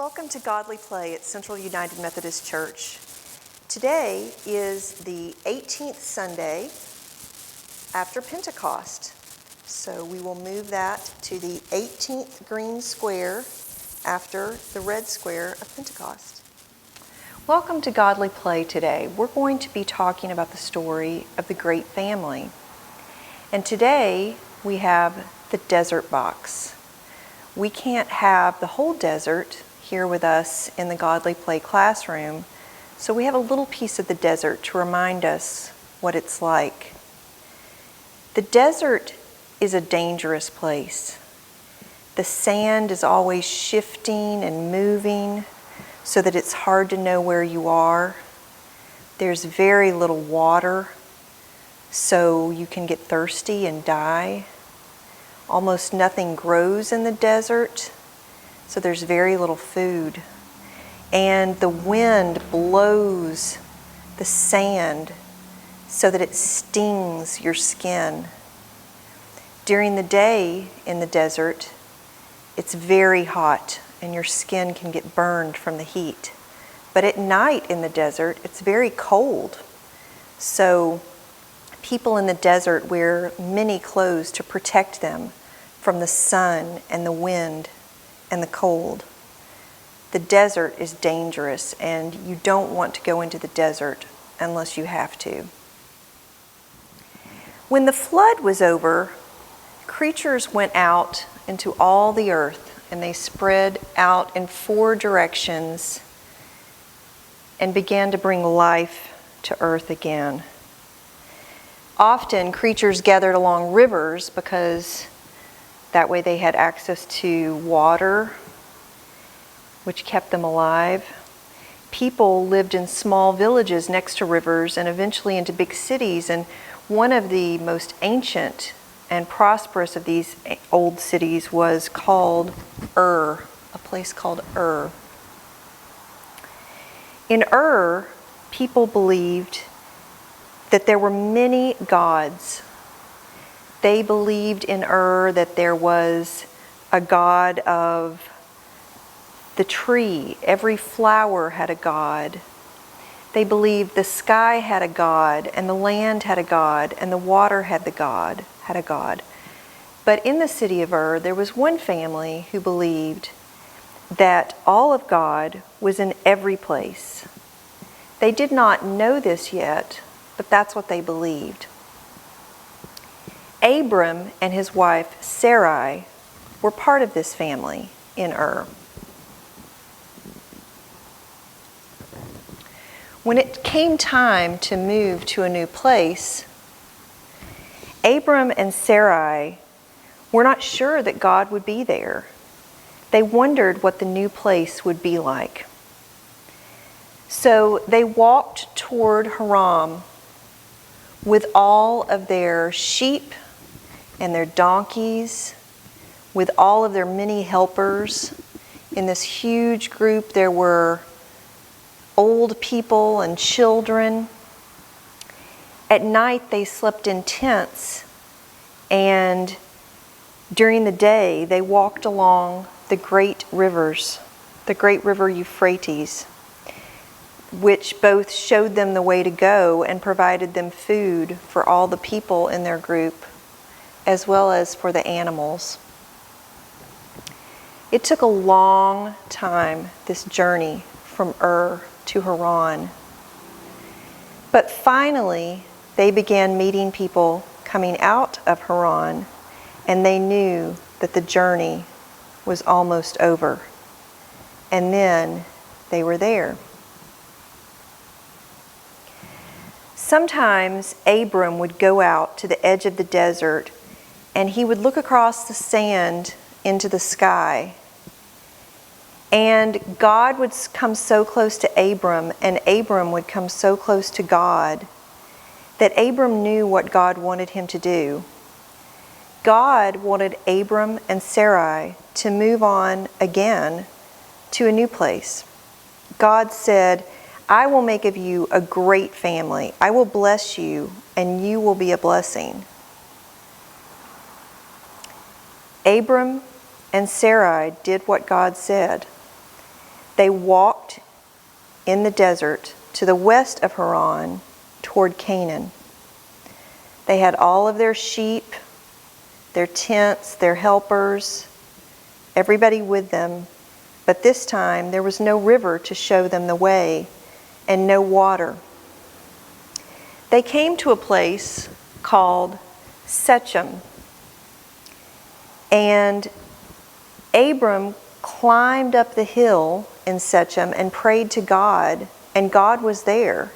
Welcome to Godly Play at Central United Methodist Church. Today is the 18th Sunday after Pentecost. So we will move that to the 18th green square after the red square of Pentecost. Welcome to Godly Play today. We're going to be talking about the story of the great family. And today we have the desert box. We can't have the whole desert here with us in the Godly Play classroom, so we have a little piece of the desert to remind us what it's like. The desert is a dangerous place. The sand is always shifting and moving so that it's hard to know where you are. There's very little water, so you can get thirsty and die. Almost nothing grows in the desert, so there's very little food. And the wind blows the sand so that it stings your skin. During the day in the desert, it's very hot and your skin can get burned from the heat. But at night in the desert, it's very cold. So people in the desert wear many clothes to protect them from the sun and the wind and the cold. The desert is dangerous, and you don't want to go into the desert unless you have to. When the flood was over, creatures went out into all the earth, and they spread out in 4 directions and began to bring life to earth again. Often creatures gathered along rivers because that way they had access to water, which kept them alive. People lived in small villages next to rivers and eventually into big cities. And one of the most ancient and prosperous of these old cities was called Ur, a place called Ur. In Ur, people believed that there were many gods. They believed in Ur that there was a god of the tree. Every flower had a god. They believed the sky had a god, and the land had a god, and the water had a god. But in the city of Ur, there was one family who believed that all of God was in every place. They did not know this yet, but that's what they believed. Abram and his wife Sarai were part of this family in Ur. When it came time to move to a new place, Abram and Sarai were not sure that God would be there. They wondered what the new place would be like. So they walked toward Haran with all of their sheep and their donkeys, with all of their many helpers. In this huge group, there were old people and children. At night, they slept in tents, and during the day, they walked along the great rivers, the great river Euphrates, which both showed them the way to go and provided them food for all the people in their group, as well as for the animals. It took a long time, this journey from Ur to Haran. But finally, they began meeting people coming out of Haran, and they knew that the journey was almost over. And then they were there. Sometimes Abram would go out to the edge of the desert, and he would look across the sand into the sky. And God would come so close to Abram, and Abram would come so close to God, that Abram knew what God wanted him to do. God wanted Abram and Sarai to move on again to a new place. God said, "I will make of you a great family. I will bless you, and you will be a blessing." Abram and Sarai did what God said. they walked in the desert to the west of Haran toward Canaan. They had all of their sheep, their tents, their helpers, everybody with them. But this time there was no river to show them the way and no water. They came to a place called Shechem. And Abram climbed up the hill in Shechem and prayed to God, and God was there.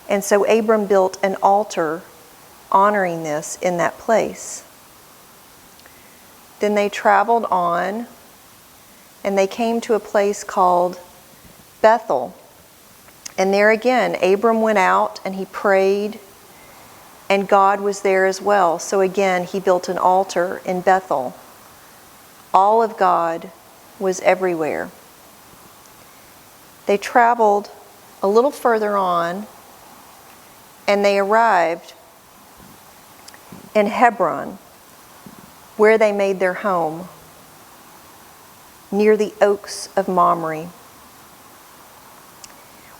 And so Abram built an altar honoring this in that place. Then they traveled on, and they came to a place called Bethel. And there again, Abram went out and he prayed, and God was there as well. So again, he built an altar in Bethel. All of God was everywhere. They traveled a little further on, and they arrived in Hebron, where they made their home, near the oaks of Mamre.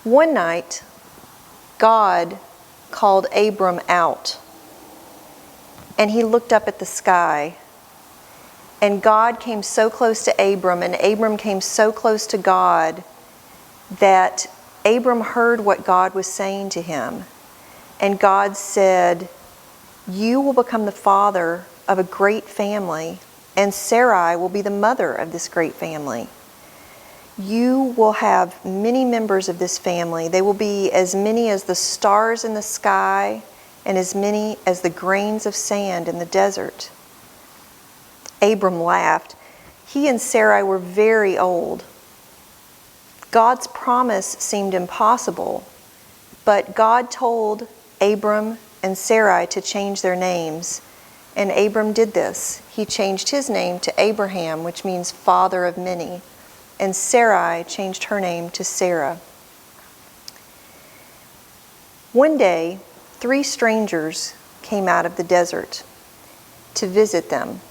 One night, God called Abram out, and he looked up at the sky, and God came so close to Abram, and Abram came so close to God that Abram heard what God was saying to him. And God said, "You will become the father of a great family, and Sarai will be the mother of this great family. You will have many members of this family. They will be as many as the stars in the sky and as many as the grains of sand in the desert." Abram laughed. He and Sarai were very old. God's promise seemed impossible, but God told Abram and Sarai to change their names, and Abram did this. He changed his name to Abraham, which means father of many, and Sarai changed her name to Sarah. One day, 3 strangers came out of the desert to visit them.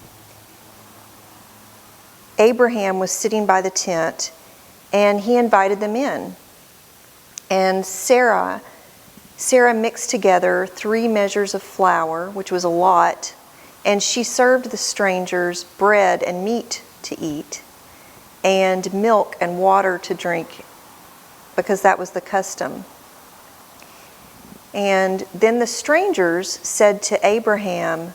Abraham was sitting by the tent, and he invited them in. And Sarah mixed together 3 measures of flour, which was a lot, and she served the strangers bread and meat to eat, and milk and water to drink, because that was the custom. And then the strangers said to Abraham,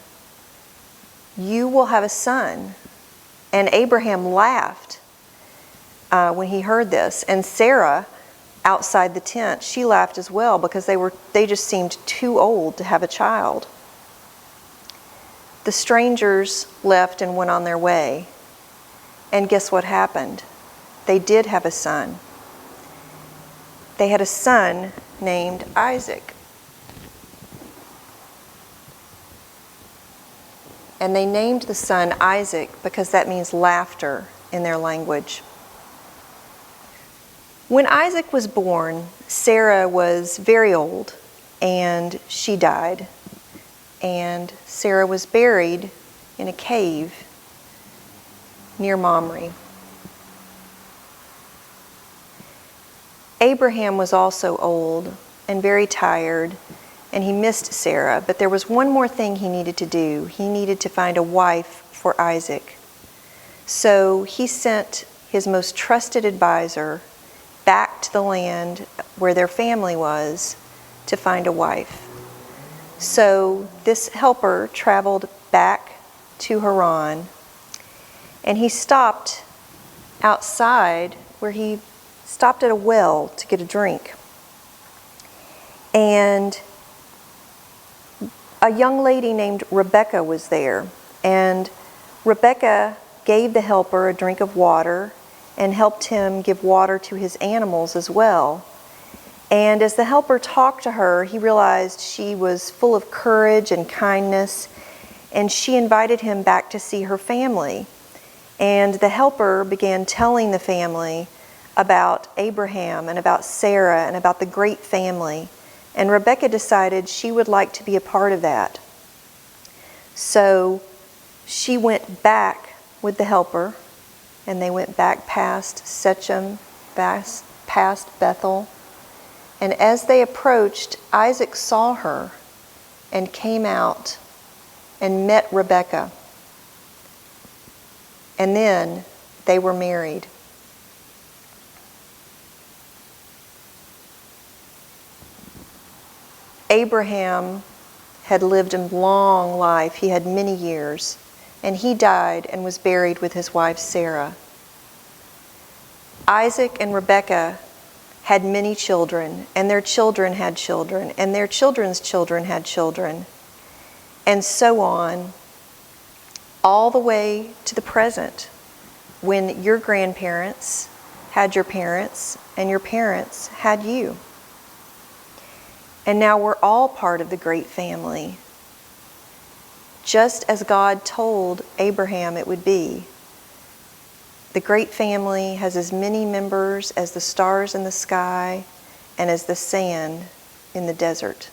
"You will have a son." And Abraham laughed when he heard this. And Sarah, outside the tent, she laughed as well, because they just seemed too old to have a child. The strangers left and went on their way. And guess what happened? They did have a son. They had a son named Isaac. And they named the son Isaac because that means laughter in their language. When Isaac was born, Sarah was very old, and she died. And Sarah was buried in a cave near Mamre. Abraham was also old and very tired, and he missed Sarah, but there was one more thing he needed to do. He needed to find a wife for Isaac. So he sent his most trusted advisor back to the land where their family was to find a wife. So this helper traveled back to Haran, and he stopped outside, where he stopped at a well to get a drink. And a young lady named Rebecca was there, and Rebecca gave the helper a drink of water and helped him give water to his animals as well. And as the helper talked to her, he realized she was full of courage and kindness, and she invited him back to see her family. And the helper began telling the family about Abraham and about Sarah and about the great family. And Rebecca decided she would like to be a part of that. So she went back with the helper, and they went back past Shechem past Bethel. And as they approached, Isaac saw her and came out and met Rebekah. And then they were married. Abraham had lived a long life. He had many years. And he died and was buried with his wife Sarah. Isaac and Rebekah had many children, and their children had children, and their children's children had children, and so on, all the way to the present, when your grandparents had your parents, and your parents had you. And now we're all part of the great family, just as God told Abraham it would be. The great family has as many members as the stars in the sky and as the sand in the desert.